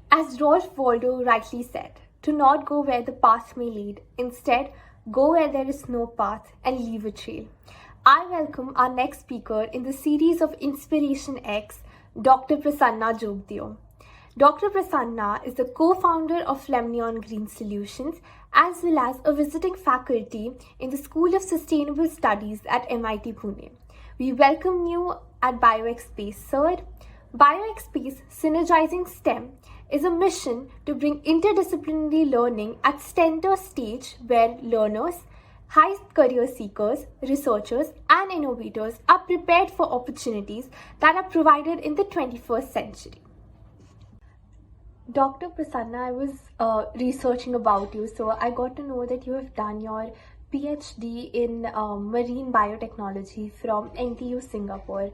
As George Waldo rightly said, to not go where the path may lead, instead, go where there is no path and leave a trail. I welcome our next speaker in the series of Inspiration X, Dr. Prasanna Jogdeo. Dr. Prasanna is the co-founder of Lemnion Green Solutions as well as a visiting faculty in the School of Sustainable Studies at MIT Pune. We welcome you at BioXspace, sir. BioXspace-Synergizing STEM is a mission to bring interdisciplinary learning at center stage where learners, high career seekers, researchers, and innovators are prepared for opportunities that are provided in the 21st century. Dr. Prasanna, I was researching about you, so I got to know that you have done your PhD in marine biotechnology from NTU Singapore.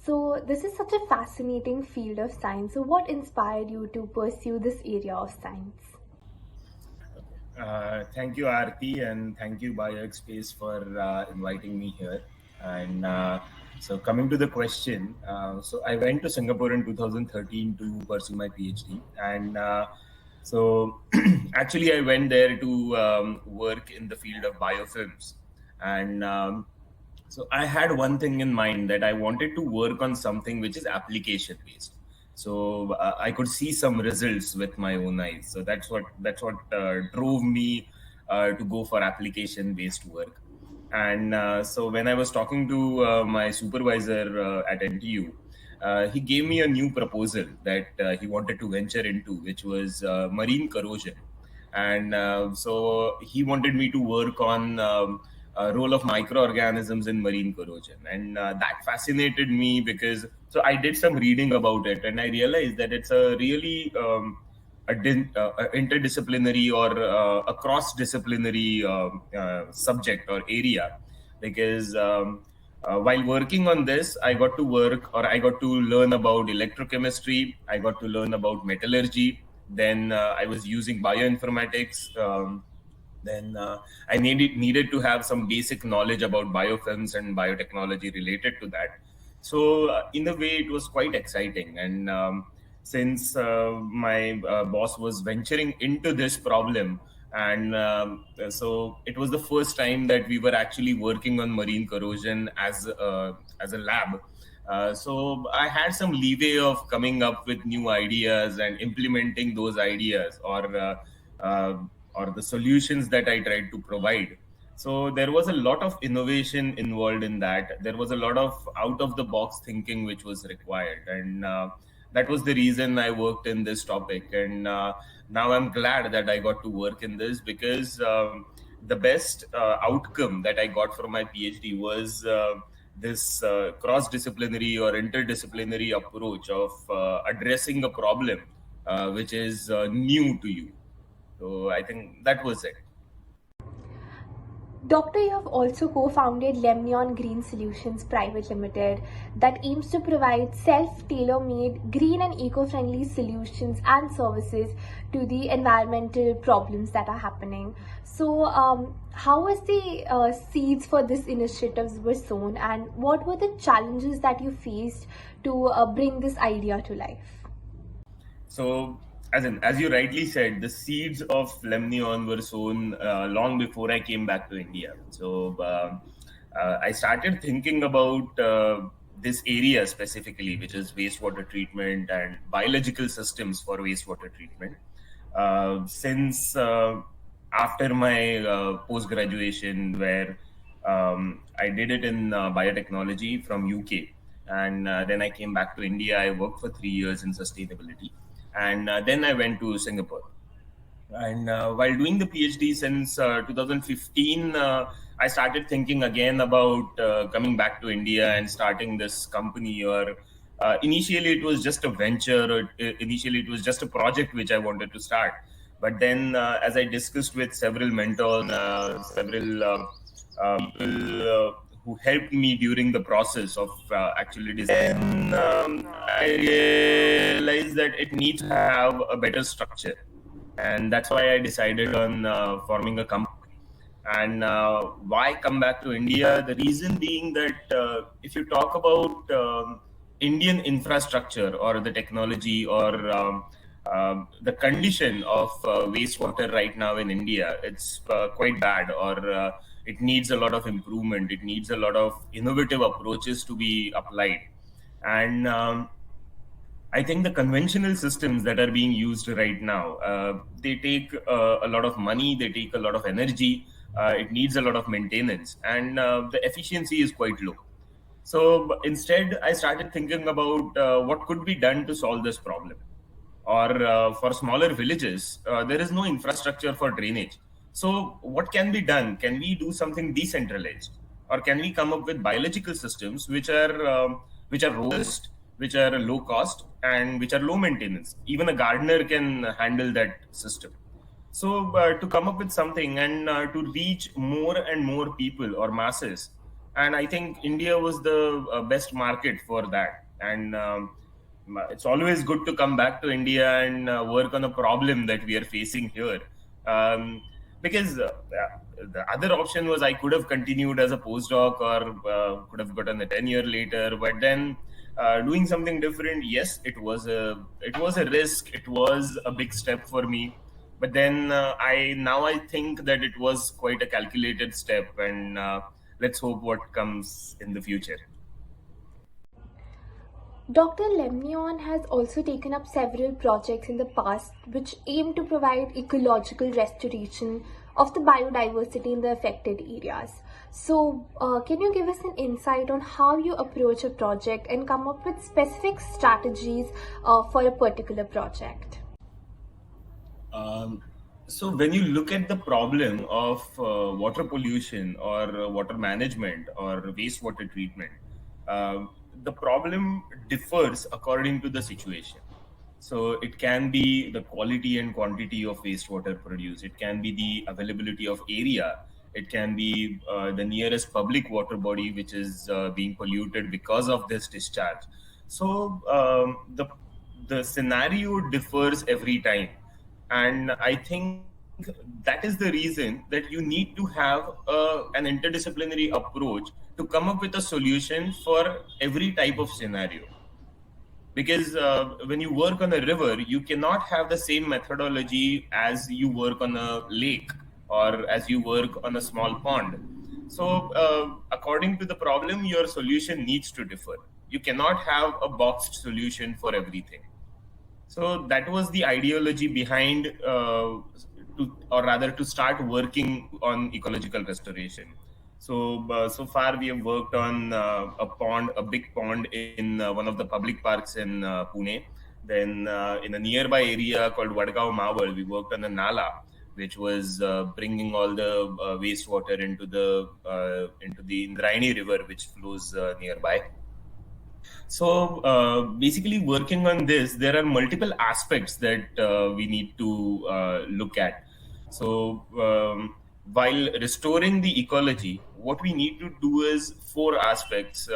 So this is such a fascinating field of science. So what inspired you to pursue this area of science? Thank you, Aarti, and thank you, BioXspace, for inviting me here. And so coming to the question, so I went to Singapore in 2013 to pursue my PhD. And so actually I went there to work in the field of biofilms. And so I had one thing in mind, that I wanted to work on something which is application based. So I could see some results with my own eyes. So that's what drove me to go for application based work. And so when I was talking to my supervisor at NTU, he gave me a new proposal that he wanted to venture into, which was marine corrosion. And so he wanted me to work on role of microorganisms in marine corrosion. And that fascinated me because, so I did some reading about it, and I realized that it's a really interdisciplinary or a cross-disciplinary subject or area, because while working on this, I got to learn about electrochemistry, I got to learn about metallurgy, then I was using bioinformatics, then I needed to have some basic knowledge about biofilms and biotechnology related to that. So in a way, it was quite exciting. And since my boss was venturing into this problem, and so it was the first time that we were actually working on marine corrosion as a lab. So I had some leeway of coming up with new ideas and implementing those ideas, or the solutions that I tried to provide. So there was a lot of innovation involved in that. There was a lot of out of the box thinking which was required. And that was the reason I worked in this topic. And now I'm glad that I got to work in this, because the best outcome that I got from my PhD was this cross-disciplinary or interdisciplinary approach of addressing a problem which is new to you. So I think that was it. Doctor, you have also co-founded Lemnion Green Solutions Private Limited that aims to provide self-tailor-made green and eco-friendly solutions and services to the environmental problems that are happening. So how was the seeds for this initiatives were sown, and what were the challenges that you faced to bring this idea to life? So as you rightly said, the seeds of Lemnion were sown long before I came back to India. So I started thinking about this area specifically, which is wastewater treatment and biological systems for wastewater treatment. Since after my post-graduation, where I did it in biotechnology from UK, and then I came back to India. I worked for 3 years in sustainability. And then I went to Singapore. And while doing the PhD since 2015, I started thinking again about coming back to India and starting this company. Or initially it was just a venture, or initially it was just a project which I wanted to start. But then as I discussed with several mentors, several people who helped me during the process of actually design, I realized that it needs to have a better structure. And that's why I decided on forming a company. And why come back to India? The reason being that if you talk about Indian infrastructure or the technology or the condition of wastewater right now in India, it's quite bad, or it needs a lot of improvement. It needs a lot of innovative approaches to be applied. And I think the conventional systems that are being used right now, they take a lot of money, they take a lot of energy, it needs a lot of maintenance, and the efficiency is quite low. So instead, I started thinking about what could be done to solve this problem. Or for smaller villages, there is no infrastructure for drainage. So what can be done? Can we do something decentralized, or can we come up with biological systems which are robust, which are low cost, and which are low maintenance? Even a gardener can handle that system. So to come up with something and to reach more and more people or masses, and I think India was the best market for that. And it's always good to come back to India and work on a problem that we are facing here. Um, because the other option was I could have continued as a postdoc, or could have gotten a tenure later. But then doing something different, yes, it was a risk. It was a big step for me. But then I think that it was quite a calculated step, and let's hope what comes in the future. Dr. Lemnion has also taken up several projects in the past which aim to provide ecological restoration of the biodiversity in the affected areas. So, can you give us an insight on how you approach a project and come up with specific strategies for a particular project? Um, so when you look at the problem of water pollution or water management or wastewater treatment, the problem differs according to the situation. So it can be the quality and quantity of wastewater produced. It can be the availability of area. It can be the nearest public water body which is being polluted because of this discharge. So the scenario differs every time, and I think that is the reason that you need to have an interdisciplinary approach to come up with a solution for every type of scenario. Because when you work on a river, you cannot have the same methodology as you work on a lake or as you work on a small pond. So according to the problem, your solution needs to differ. You cannot have a boxed solution for everything. So that was the ideology behind, or rather, to start working on ecological restoration. So so far we have worked on a big pond in one of the public parks in Pune. Then in a nearby area called Vadgaon Mawal, we worked on a nala, which was bringing all the wastewater into the Indrayani River, which flows nearby. So basically, working on this, there are multiple aspects that we need to look at. So while restoring the ecology, what we need to do is four aspects.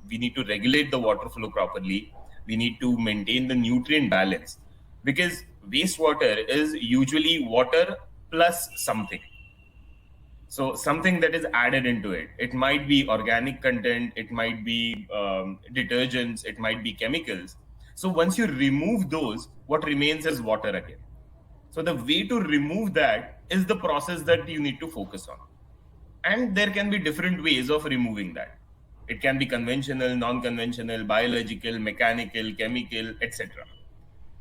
We need to regulate the water flow properly. We need to maintain the nutrient balance, because wastewater is usually water plus something. So something that is added into it. It might be organic content, it might be detergents, it might be chemicals. So once you remove those, what remains is water again. So the way to remove that is the process that you need to focus on. And there can be different ways of removing that. It can be conventional, non-conventional, biological, mechanical, chemical, etc.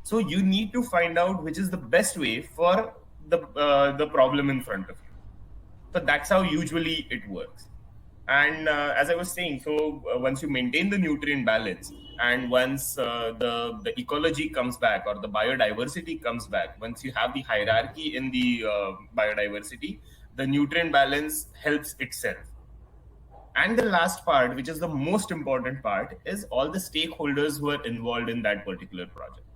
So you need to find out which is the best way for the problem in front of you. So that's how usually it works. And as I was saying, so once you maintain the nutrient balance, and once the ecology comes back or the biodiversity comes back, once you have the hierarchy in the biodiversity, the nutrient balance helps itself. And the last part, which is the most important part, is all the stakeholders who are involved in that particular project.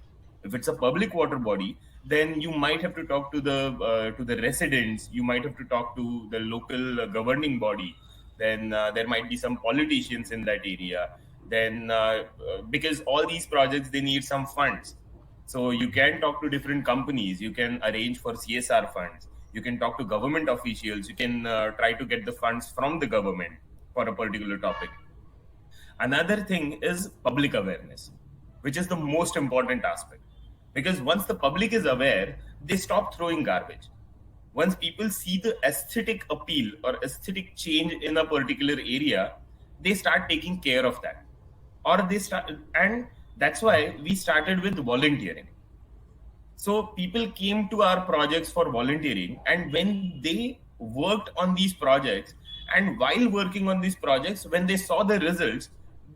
If it's a public water body, then you might have to talk to the residents. You might have to talk to the local governing body. Then there might be some politicians in that area. Then because all these projects, they need some funds. So you can talk to different companies. You can arrange for CSR funds. You can talk to government officials. You can try to get the funds from the government for a particular topic. Another thing is public awareness, which is the most important aspect. Because once the public is aware, they stop throwing garbage. Once people see the aesthetic appeal or aesthetic change in a particular area, they start taking care of that. Or they start, and that's why we started with volunteering. So people came to our projects for volunteering, and when they worked on these projects, and while working on these projects, when they saw the results,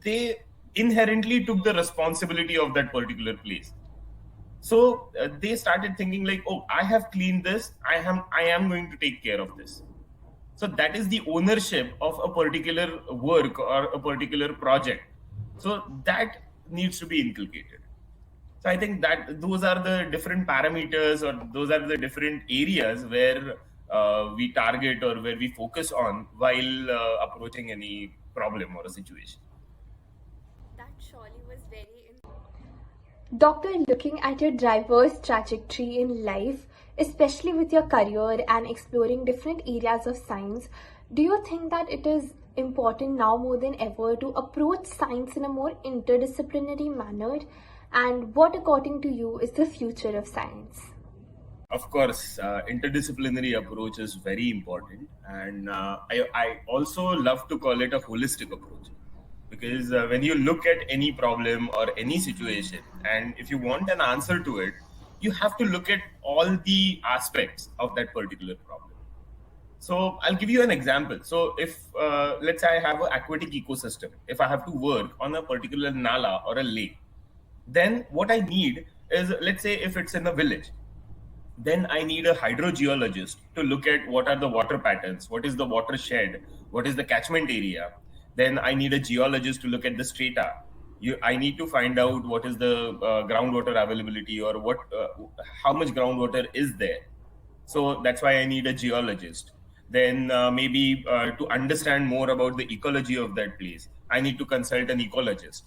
they inherently took the responsibility of that particular place. So they started thinking like, oh, I have cleaned this, I am going to take care of this. So that is the ownership of a particular work or a particular project. So that needs to be inculcated. So I think that those are the different parameters, or those are the different areas where we target or where we focus on while approaching any problem or a situation. That surely was very. Doctor, looking at your diverse trajectory in life, especially with your career and exploring different areas of science, do you think that it is important now more than ever to approach science in a more interdisciplinary manner? And what, according to you, is the future of science? Of course, interdisciplinary approach is very important. And I also love to call it a holistic approach. Because when you look at any problem or any situation, and if you want an answer to it, you have to look at all the aspects of that particular problem. So I'll give you an example. So if, let's say I have an aquatic ecosystem, if I have to work on a particular nala or a lake, then what I need is, let's say if it's in a village, then I need a hydrogeologist to look at what are the water patterns, what is the watershed, what is the catchment area. Then I need a geologist to look at the strata. I need to find out what is the groundwater availability, or how much groundwater is there. So that's why I need a geologist. Then maybe to understand more about the ecology of that place, I need to consult an ecologist.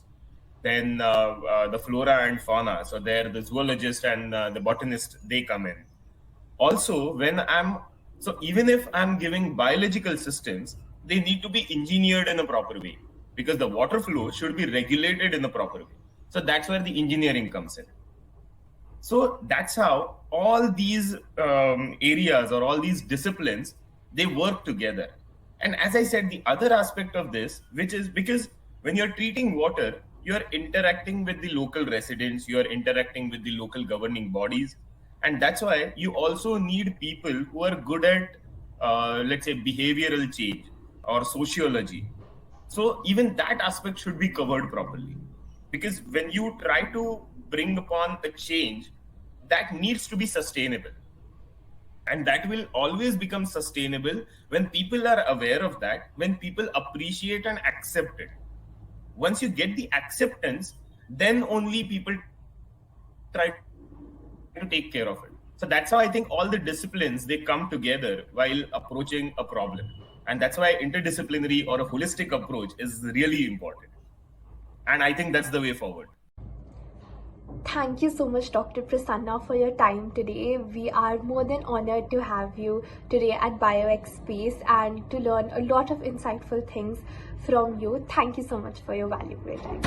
Then the flora and fauna. So there, the zoologist and the botanist, they come in. Also, even if I'm giving biological systems, they need to be engineered in a proper way, because the water flow should be regulated in a proper way. So that's where the engineering comes in. So that's how all these areas or all these disciplines, they work together. And as I said, the other aspect of this, which is because when you're treating water, you're interacting with the local residents, you're interacting with the local governing bodies. And that's why you also need people who are good at, let's say, behavioral change or sociology. So even that aspect should be covered properly. Because when you try to bring upon a change, that needs to be sustainable. And that will always become sustainable when people are aware of that, when people appreciate and accept it. Once you get the acceptance, then only people try to take care of it. So that's how I think all the disciplines, they come together while approaching a problem. And that's why interdisciplinary or a holistic approach is really important. And I think that's the way forward. Thank you so much, Dr. Prasanna, for your time today. We are more than honored to have you today at BioXspace and to learn a lot of insightful things from you. Thank you so much for your valuable time.